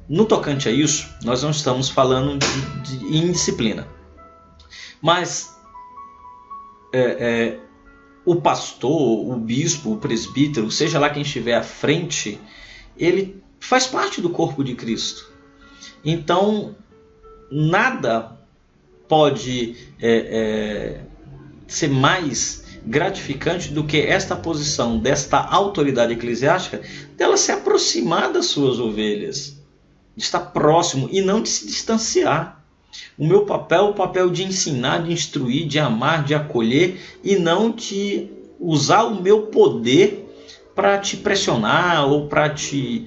No tocante a isso, nós não estamos falando de indisciplina, mas o pastor, o bispo, o presbítero, seja lá quem estiver à frente, ele faz parte do corpo de Cristo. Então, nada pode ser mais gratificante do que esta posição desta autoridade eclesiástica, dela se aproximar das suas ovelhas, de estar próximo e não de se distanciar. O meu papel é o papel de ensinar, de instruir, de amar, de acolher, e não de usar o meu poder para te pressionar ou para te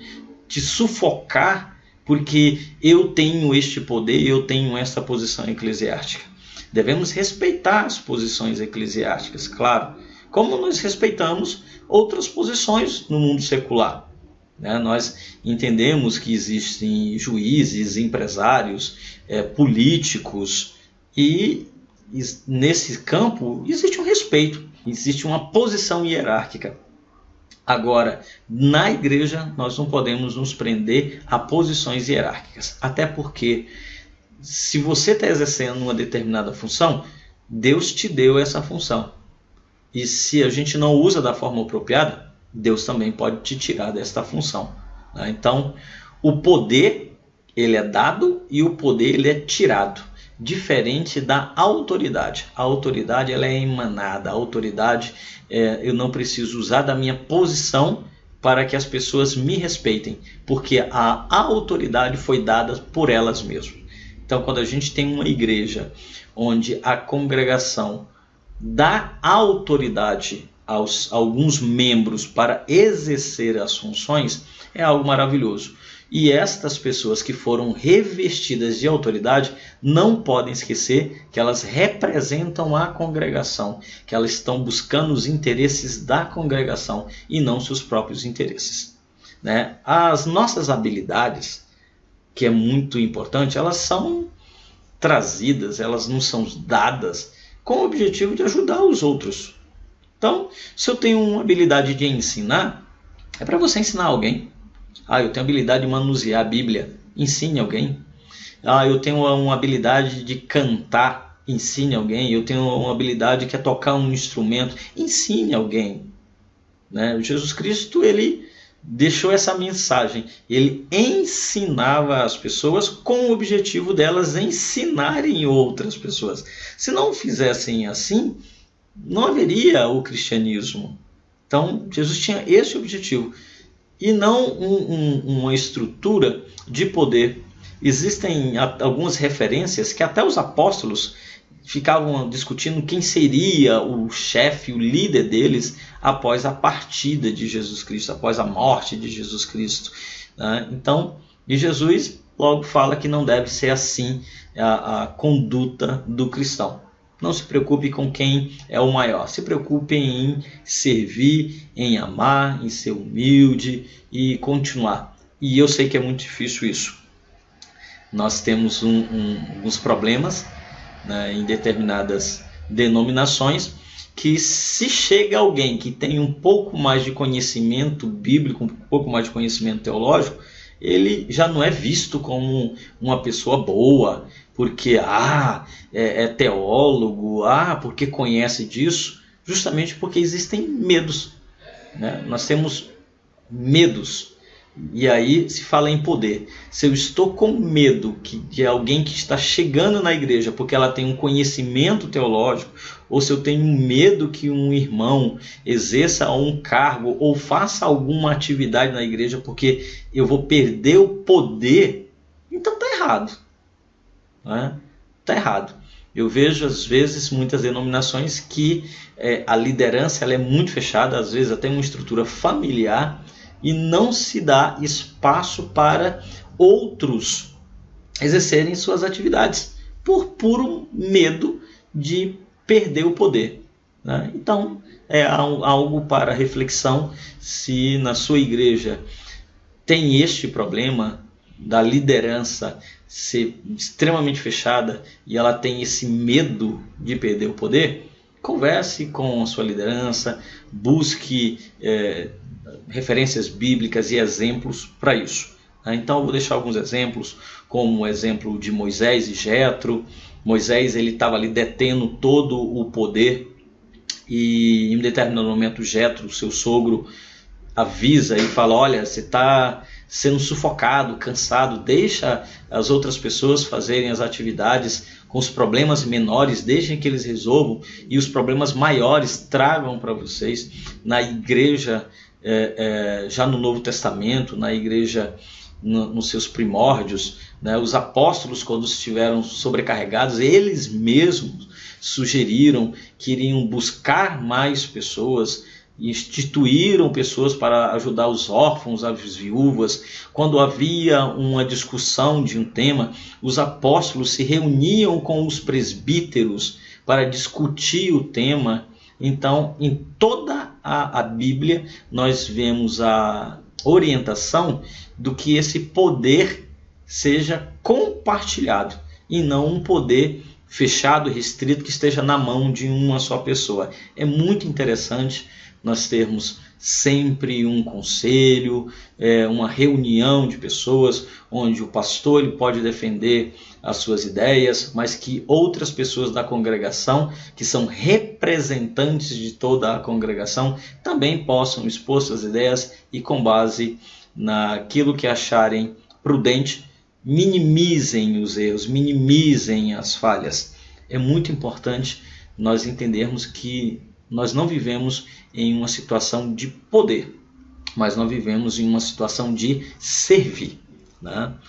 sufocar, porque eu tenho este poder, eu tenho essa posição eclesiástica. Devemos respeitar as posições eclesiásticas, claro, como nós respeitamos outras posições no mundo secular. Nós entendemos que existem juízes, empresários, políticos, e nesse campo existe um respeito, existe uma posição hierárquica. Agora, na igreja, nós não podemos nos prender a posições hierárquicas, até porque se você está exercendo uma determinada função, Deus te deu essa função. E se a gente não usa da forma apropriada, Deus também pode te tirar desta função. Então, o poder ele é dado e o poder ele é tirado, diferente da autoridade. A autoridade ela é emanada. A autoridade, eu não preciso usar da minha posição para que as pessoas me respeitem, porque a autoridade foi dada por elas mesmas. Então, quando a gente tem uma igreja onde a congregação dá autoridade a alguns membros para exercer as funções, é algo maravilhoso. E estas pessoas que foram revestidas de autoridade não podem esquecer que elas representam a congregação, que elas estão buscando os interesses da congregação e não seus próprios interesses. As nossas habilidades, que é muito importante, elas são trazidas, elas não são dadas com o objetivo de ajudar os outros. Então, se eu tenho uma habilidade de ensinar, é para você ensinar alguém. Eu tenho a habilidade de manusear a Bíblia, ensine alguém. Eu tenho uma habilidade de cantar, ensine alguém. Eu tenho uma habilidade que é tocar um instrumento, ensine alguém. Jesus Cristo, ele deixou essa mensagem. Ele ensinava as pessoas com o objetivo delas ensinarem outras pessoas. Se não fizessem assim, não haveria o cristianismo. Então, Jesus tinha esse objetivo. E não uma estrutura de poder. Existem algumas referências que até os apóstolos ficavam discutindo quem seria o chefe, o líder deles após a partida de Jesus Cristo, após a morte de Jesus Cristo. Então, e Jesus logo fala que não deve ser assim a conduta do cristão. Não se preocupe com quem é o maior. Se preocupe em servir, em amar, em ser humilde e continuar. E eu sei que é muito difícil isso. Nós temos uns problemas em determinadas denominações, que se chega alguém que tem um pouco mais de conhecimento bíblico, um pouco mais de conhecimento teológico, ele já não é visto como uma pessoa boa, porque é teólogo, porque conhece disso, justamente porque existem medos. Nós temos medos. E aí se fala em poder. Se eu estou com medo de alguém que está chegando na igreja porque ela tem um conhecimento teológico, ou se eu tenho medo que um irmão exerça um cargo ou faça alguma atividade na igreja porque eu vou perder o poder, então está errado. Está errado. Eu vejo às vezes muitas denominações que a liderança ela é muito fechada, às vezes até uma estrutura familiar, e não se dá espaço para outros exercerem suas atividades por puro medo de perder o poder. Então, é algo para reflexão se na sua igreja tem este problema da liderança ser extremamente fechada e ela tem esse medo de perder o poder. Converse com a sua liderança, busque referências bíblicas e exemplos para isso. Então eu vou deixar alguns exemplos, como o exemplo de Moisés e Jetro. Moisés ele estava ali detendo todo o poder, e em um determinado momento Jetro, seu sogro, avisa e fala: olha, você está sendo sufocado, cansado, deixa as outras pessoas fazerem as atividades com os problemas menores, deixem que eles resolvam, e os problemas maiores tragam para vocês. Na igreja, já no Novo Testamento, na igreja nos seus primórdios, né, os apóstolos, quando estiveram sobrecarregados, eles mesmos sugeriram que iriam buscar mais pessoas, instituíram pessoas para ajudar os órfãos, as viúvas. Quando havia uma discussão de um tema, os apóstolos se reuniam com os presbíteros para discutir o tema. Então, em toda a Bíblia, nós vemos a orientação do que esse poder seja compartilhado e não um poder fechado, restrito, que esteja na mão de uma só pessoa. É muito interessante nós termos sempre um conselho, uma reunião de pessoas, onde o pastor ele pode defender as suas ideias, mas que outras pessoas da congregação, que são representantes de toda a congregação, também possam expor suas ideias e, com base naquilo que acharem prudente, minimizem os erros, minimizem as falhas. É muito importante nós entendermos que nós não vivemos em uma situação de poder, mas nós vivemos em uma situação de servir, né?